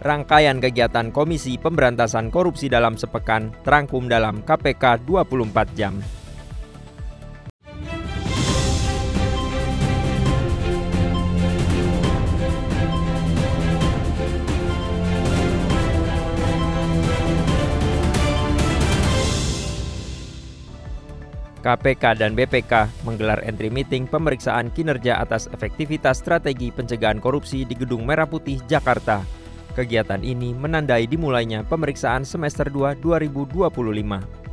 Rangkaian kegiatan Komisi Pemberantasan Korupsi dalam sepekan terangkum dalam KPK 24 jam. KPK dan BPK menggelar entry meeting pemeriksaan kinerja atas efektivitas strategi pencegahan korupsi di Gedung Merah Putih, Jakarta. Kegiatan ini menandai dimulainya pemeriksaan semester 2 2025.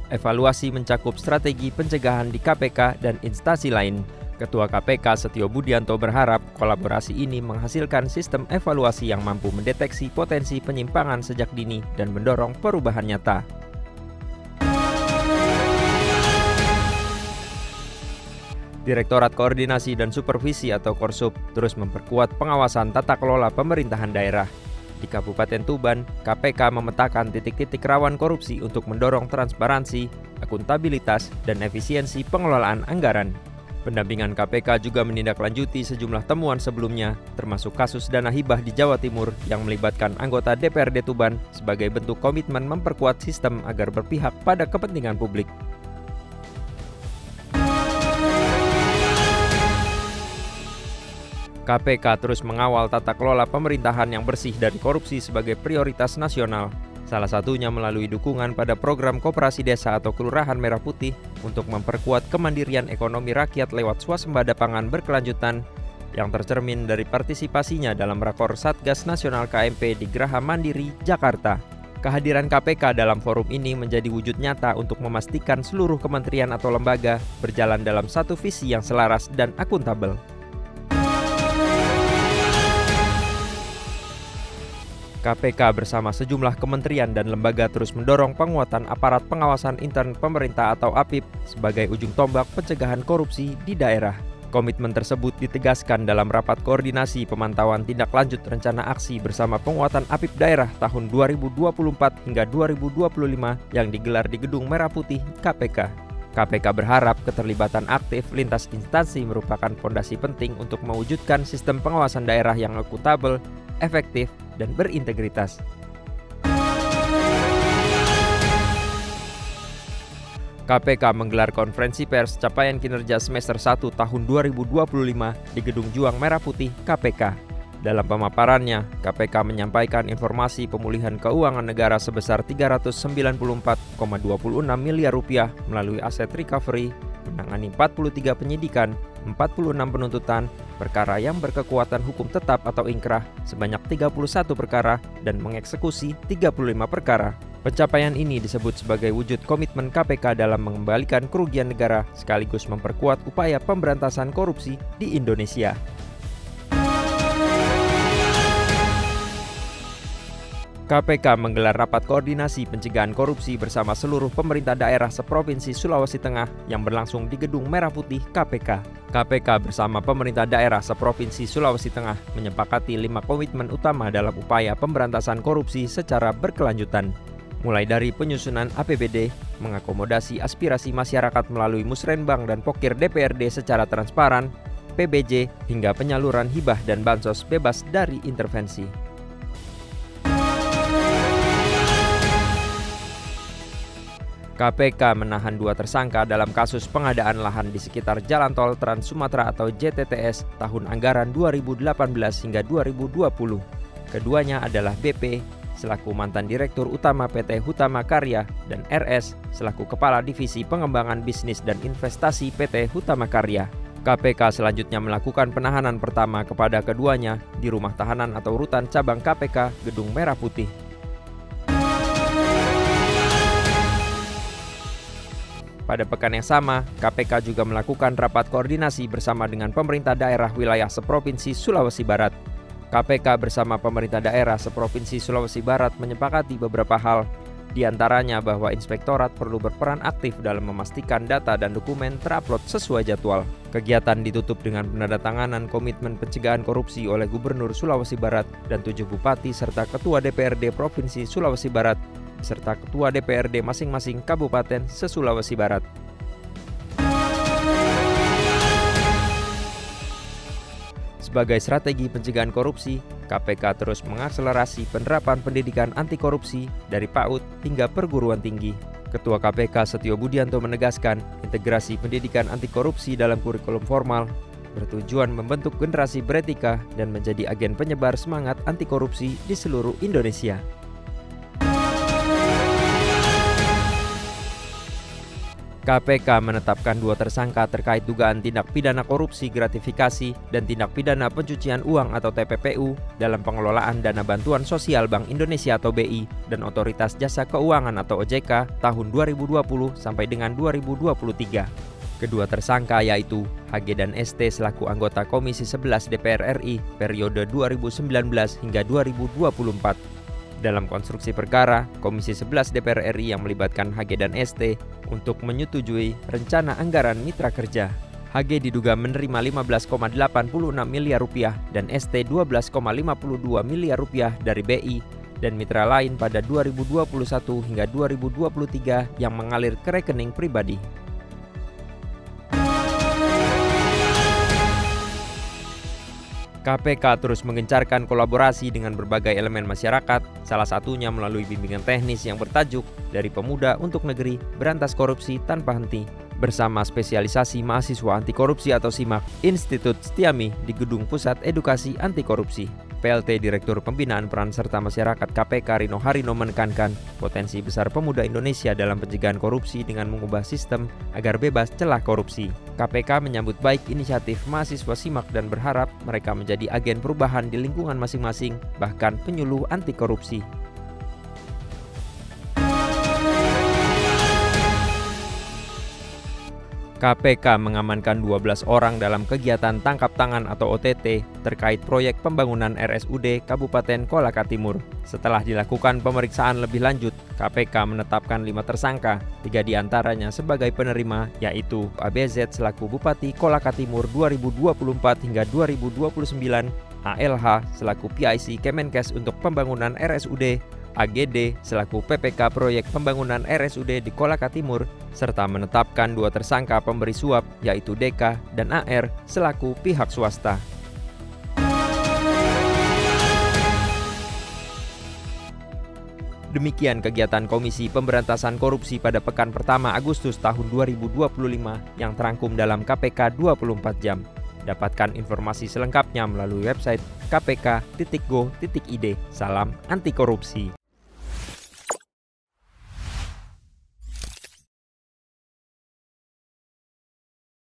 Evaluasi mencakup strategi pencegahan di KPK dan instansi lain. Ketua KPK Setio Budianto berharap kolaborasi ini menghasilkan sistem evaluasi yang mampu mendeteksi potensi penyimpangan sejak dini dan mendorong perubahan nyata. Direktorat Koordinasi dan Supervisi atau Korsub terus memperkuat pengawasan tata kelola pemerintahan daerah. Di Kabupaten Tuban, KPK memetakan titik-titik rawan korupsi untuk mendorong transparansi, akuntabilitas, dan efisiensi pengelolaan anggaran. Pendampingan KPK juga menindaklanjuti sejumlah temuan sebelumnya, termasuk kasus dana hibah di Jawa Timur yang melibatkan anggota DPRD Tuban sebagai bentuk komitmen memperkuat sistem agar berpihak pada kepentingan publik. KPK terus mengawal tata kelola pemerintahan yang bersih dari korupsi sebagai prioritas nasional. Salah satunya melalui dukungan pada program Koperasi Desa atau Kelurahan Merah Putih untuk memperkuat kemandirian ekonomi rakyat lewat swasembada pangan berkelanjutan yang tercermin dari partisipasinya dalam rakor Satgas Nasional KMP di Geraha Mandiri, Jakarta. Kehadiran KPK dalam forum ini menjadi wujud nyata untuk memastikan seluruh kementerian atau lembaga berjalan dalam satu visi yang selaras dan akuntabel. KPK bersama sejumlah kementerian dan lembaga terus mendorong penguatan aparat pengawasan intern pemerintah atau APIP sebagai ujung tombak pencegahan korupsi di daerah. Komitmen tersebut ditegaskan dalam rapat koordinasi pemantauan tindak lanjut rencana aksi bersama penguatan APIP daerah tahun 2024 hingga 2025 yang digelar di Gedung Merah Putih KPK. KPK berharap keterlibatan aktif lintas instansi merupakan fondasi penting untuk mewujudkan sistem pengawasan daerah yang akuntabel, efektif, dan berintegritas. KPK menggelar konferensi pers capaian kinerja semester 1 tahun 2025 di Gedung Juang Merah Putih KPK. Dalam pemaparannya, KPK menyampaikan informasi pemulihan keuangan negara sebesar 394,26 miliar rupiah melalui aset recovery, menangani 43 penyidikan, 46 penuntutan, perkara yang berkekuatan hukum tetap atau ingkrah sebanyak 31 perkara dan mengeksekusi 35 perkara. Pencapaian ini disebut sebagai wujud komitmen KPK dalam mengembalikan kerugian negara sekaligus memperkuat upaya pemberantasan korupsi di Indonesia. KPK menggelar rapat koordinasi pencegahan korupsi bersama seluruh pemerintah daerah seprovinsi Sulawesi Tengah yang berlangsung di Gedung Merah Putih KPK. KPK bersama pemerintah daerah seprovinsi Sulawesi Tengah menyepakati 5 komitmen utama dalam upaya pemberantasan korupsi secara berkelanjutan. Mulai dari penyusunan APBD, mengakomodasi aspirasi masyarakat melalui musrenbang dan pokir DPRD secara transparan, PBJ, hingga penyaluran hibah dan bansos bebas dari intervensi. KPK menahan 2 tersangka dalam kasus pengadaan lahan di sekitar Jalan Tol Trans Sumatera atau JTTS tahun anggaran 2018 hingga 2020. Keduanya adalah BP selaku mantan Direktur Utama PT Hutama Karya dan RS selaku Kepala Divisi Pengembangan Bisnis dan Investasi PT Hutama Karya. KPK selanjutnya melakukan penahanan pertama kepada keduanya di rumah tahanan atau rutan cabang KPK Gedung Merah Putih. Pada pekan yang sama, KPK juga melakukan rapat koordinasi bersama dengan pemerintah daerah wilayah seprovinsi Sulawesi Barat. KPK bersama pemerintah daerah seprovinsi Sulawesi Barat menyepakati beberapa hal, di antaranya bahwa inspektorat perlu berperan aktif dalam memastikan data dan dokumen terupload sesuai jadwal. Kegiatan ditutup dengan penandatanganan komitmen pencegahan korupsi oleh Gubernur Sulawesi Barat dan 7 bupati serta Ketua DPRD Provinsi Sulawesi Barat serta Ketua DPRD masing-masing Kabupaten se-Sulawesi Barat. Sebagai strategi pencegahan korupsi, KPK terus mengakselerasi penerapan pendidikan anti korupsi dari PAUD hingga perguruan tinggi. Ketua KPK Setio Budianto menegaskan, integrasi pendidikan anti korupsi dalam kurikulum formal bertujuan membentuk generasi beretika dan menjadi agen penyebar semangat anti korupsi di seluruh Indonesia. KPK menetapkan 2 tersangka terkait dugaan tindak pidana korupsi gratifikasi dan tindak pidana pencucian uang atau TPPU dalam pengelolaan dana bantuan sosial Bank Indonesia atau BI dan Otoritas Jasa Keuangan atau OJK tahun 2020 sampai dengan 2023. Kedua tersangka yaitu HG dan ST selaku anggota Komisi 11 DPR RI periode 2019 hingga 2024. Dalam konstruksi perkara, Komisi 11 DPR RI yang melibatkan HG dan ST untuk menyetujui rencana anggaran mitra kerja. HG diduga menerima 15,86 miliar rupiah dan ST 12,52 miliar rupiah dari BI dan mitra lain pada 2021 hingga 2023 yang mengalir ke rekening pribadi. KPK terus menggencarkan kolaborasi dengan berbagai elemen masyarakat, salah satunya melalui bimbingan teknis yang bertajuk Dari Pemuda untuk Negeri Berantas Korupsi Tanpa Henti bersama spesialisasi mahasiswa anti korupsi atau SIMAK Institut Setiami di Gedung Pusat Edukasi Anti Korupsi. PLT Direktur Pembinaan Peran Serta Masyarakat KPK Rino Harino menekankan potensi besar pemuda Indonesia dalam pencegahan korupsi dengan mengubah sistem agar bebas celah korupsi. KPK menyambut baik inisiatif mahasiswa SIMAK dan berharap mereka menjadi agen perubahan di lingkungan masing-masing, bahkan penyuluh anti korupsi. KPK mengamankan 12 orang dalam kegiatan tangkap tangan atau OTT terkait proyek pembangunan RSUD Kabupaten Kolaka Timur. Setelah dilakukan pemeriksaan lebih lanjut, KPK menetapkan 5 tersangka, 3 diantaranya sebagai penerima, yaitu ABZ selaku Bupati Kolaka Timur 2024 hingga 2029, ALH selaku PIC Kemenkes untuk pembangunan RSUD, AGD selaku PPK proyek pembangunan RSUD di Kolaka Timur, serta menetapkan 2 tersangka pemberi suap yaitu DK dan AR selaku pihak swasta. Demikian kegiatan Komisi Pemberantasan Korupsi pada pekan pertama Agustus tahun 2025 yang terangkum dalam KPK 24 jam. Dapatkan informasi selengkapnya melalui website kpk.go.id. Salam anti korupsi.